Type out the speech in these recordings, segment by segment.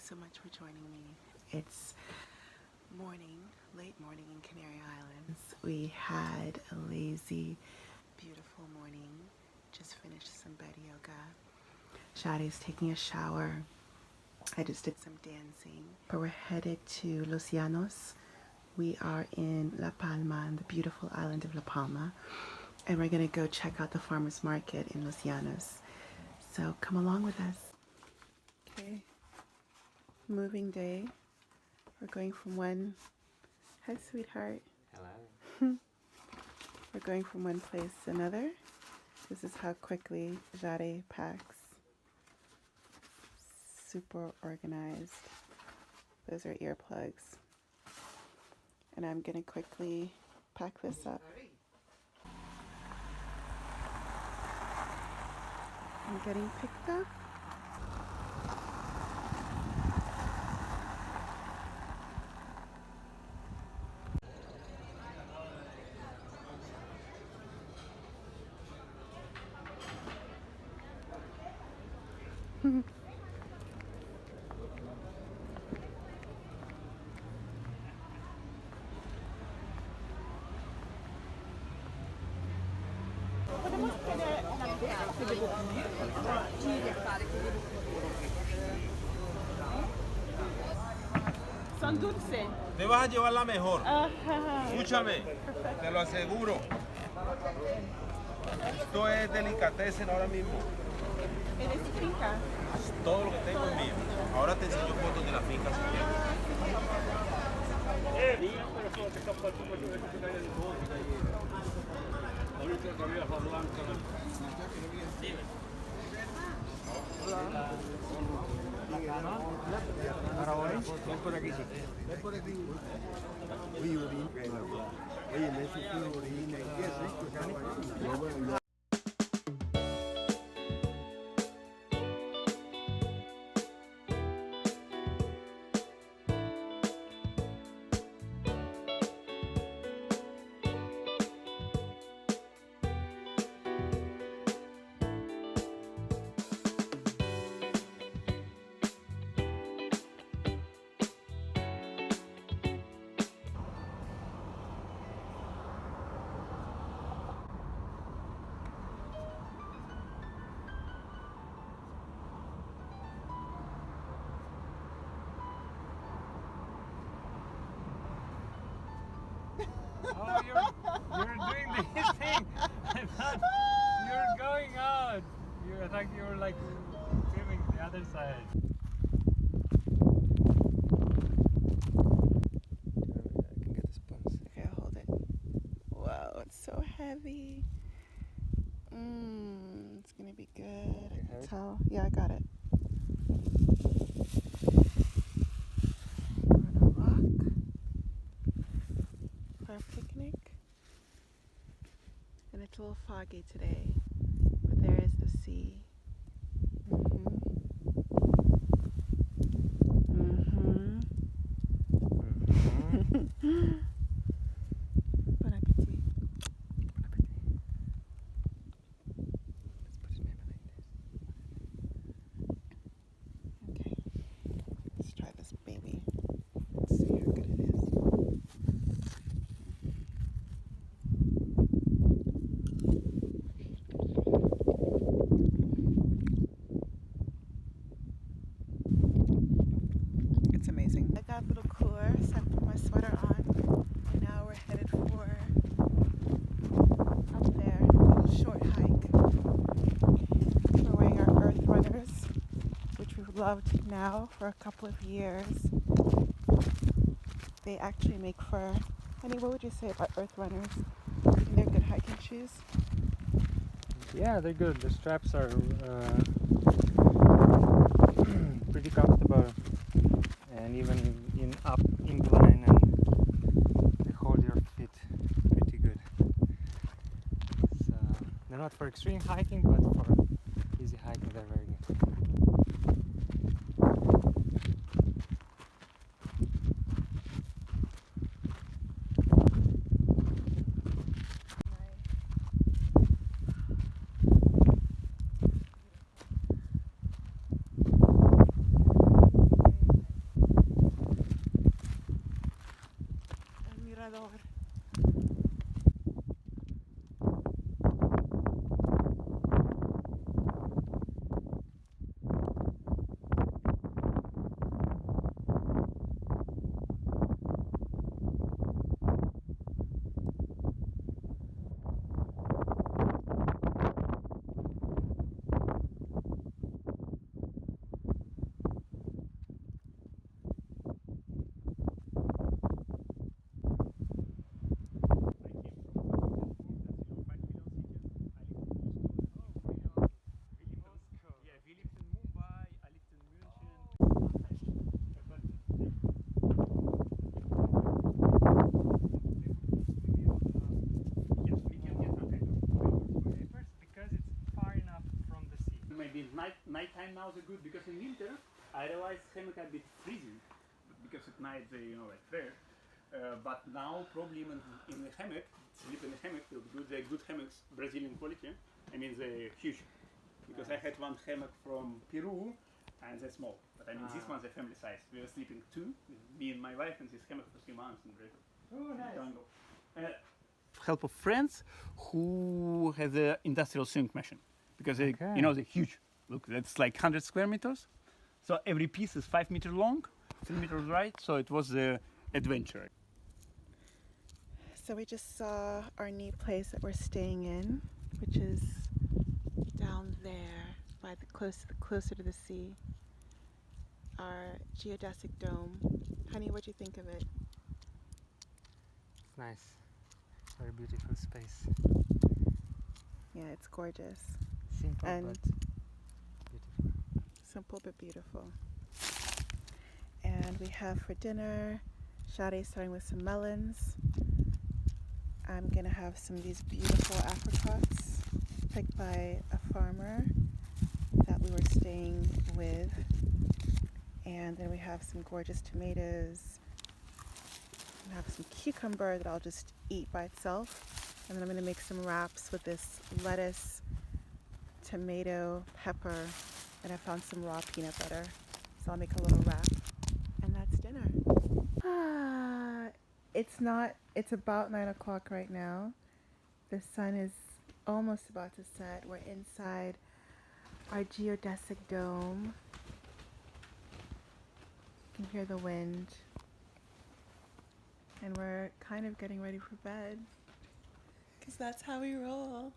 so much for joining me. It's morning, late morning in Canary Islands. We had a lazy, beautiful morning. Just finished some bed yoga. Žare's taking a shower. I just did some dancing. But we're headed to Los Llanos. We are in La Palma, on the beautiful island of La Palma. And we're gonna go check out the farmer's market in Los Llanos. So come along with us. Okay, moving day. We're going from one, hi sweetheart. Hello. We're going from one place to another. This is how quickly Žare packs. Super organized. Those are earplugs. And I'm gonna quickly pack this up. I'm getting picked up. Son dulces. Te vas a llevar la mejor. Escúchame, te lo aseguro. Esto es delicatessen ahora mismo. ¿Eres finca? Todo lo que tengo es mío. Ahora te enseño fotos de la finca si quieres. Ven por aquí, sí. Ven por aquí. Oye, oye, me hizo un orina y qué rico. Oh, you're doing this thing. I thought you were going out. I thought you were like filming the other side. I can get the spoons. Okay, I'll hold it. Wow, it's so heavy. It's gonna be good. Towel. Yeah, I got it. We're on a rock for a picnic. And it's a little foggy today, but there is the sea. Bon appetit. Bon appetit. Let's put it maybe like this. Okay. Let's try this baby. Let's see how good it is. It's amazing. I got a little cooler, so I put my sweater on. And now we're headed for up there, a little short hike. We're wearing our Earth Runners, which we've loved now for a couple of years. They actually make fur. Honey, what would you say about Earth Runners? They're good hiking shoes. Yeah, they're good. The straps are pretty comfortable, and even in up incline, and they hold your feet pretty good. So they're not for extreme hiking, but for easy hiking, they're very good. nighttime now is good because in winter I realized hammock a bit freezing because at night they like fair. But now probably even in the hammock, sleep in the hammock will be good. They're good hammocks, Brazilian quality. I mean they're huge. Because I had one hammock from Peru and they're small. But I mean this one's a family size. We were sleeping two, me and my wife, and this hammock for 3 months in Brazil. Oh, nice. Help of friends who has an industrial sewing machine because they, Okay. you know, they're huge. Look, that's like 100 square meters. So every piece is 5 meters long, 3 meters wide. So it was the adventure. So we just saw our neat place that we're staying in, which is down there by the closer to the sea. Our geodesic dome. Honey, what'd you think of it? It's nice. Very beautiful space. Yeah, it's gorgeous. Simple And but beautiful. simple but beautiful. And we have for dinner, Žare starting with some melons. I'm gonna have some of these beautiful apricots picked by a farmer that we were staying with. And then we have some gorgeous tomatoes. I have some cucumber that I'll just eat by itself. And then I'm gonna make some wraps with this lettuce, tomato, pepper, and I found some raw peanut butter. So I'll make a little wrap. And that's dinner. It's about 9 o'clock right now. The sun is almost about to set. We're inside our geodesic dome. You can hear the wind. And we're kind of getting ready for bed. Because that's how we roll.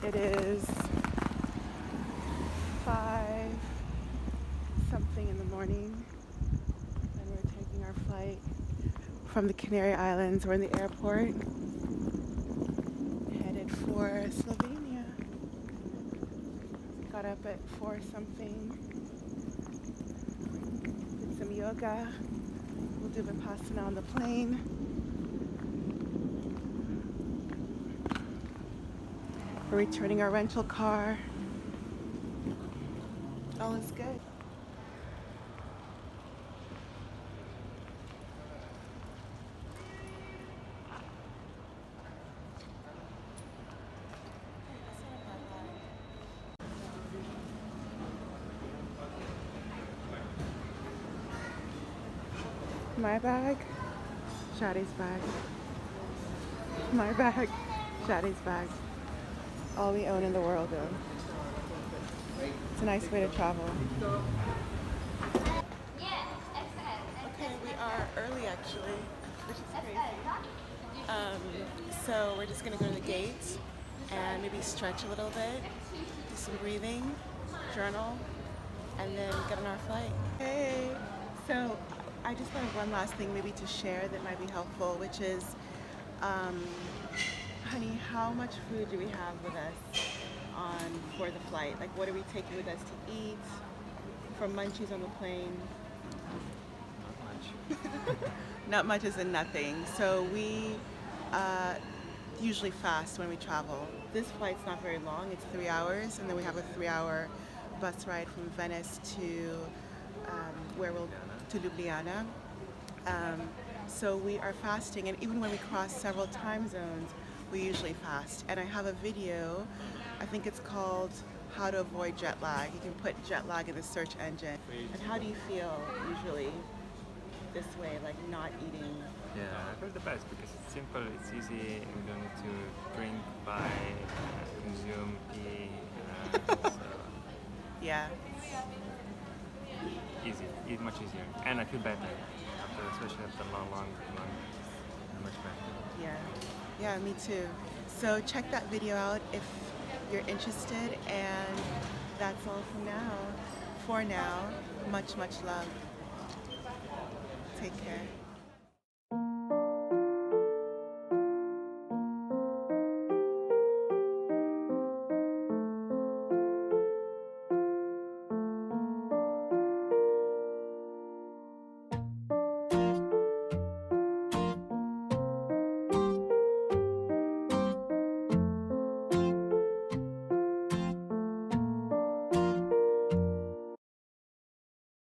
It is 5 something in the morning, and we're taking our flight from the Canary Islands. We're in the airport, headed for Slovenia. Got up at 4 something, did some yoga. We'll do Vipassana on the plane. We're returning our rental car. All is good. My bag, Žare's bag. My bag, Žare's bag. all we own in the world, though. It's a nice way to travel. Okay, we are early actually, which is crazy. So we're just gonna go to the gate and maybe stretch a little bit, do some breathing, journal, and then get on our flight. Hey, so I just have one last thing maybe to share that might be helpful, which is, honey, how much food do we have with us for the flight? Like, what are we taking with us to eat? For munchies on the plane? Not much. Not much as in nothing. So we usually fast when we travel. This flight's not very long, it's 3 hours, and then we have a 3-hour bus ride from Venice to to Ljubljana. So we are fasting, and even when we cross several time zones, we usually fast. And I have a video, I think it's called How to Avoid Jet Lag. You can put jet lag in the search engine. And how do you feel usually this way, like not eating? Yeah, I feel the best because it's simple, it's easy, we don't need to drink, buy, consume, eat, so Yeah. easy, much easier. And I feel better, especially after long, much better. Yeah. Yeah, me too. So check that video out if you're interested, and that's all for now. For now, much love. Take care.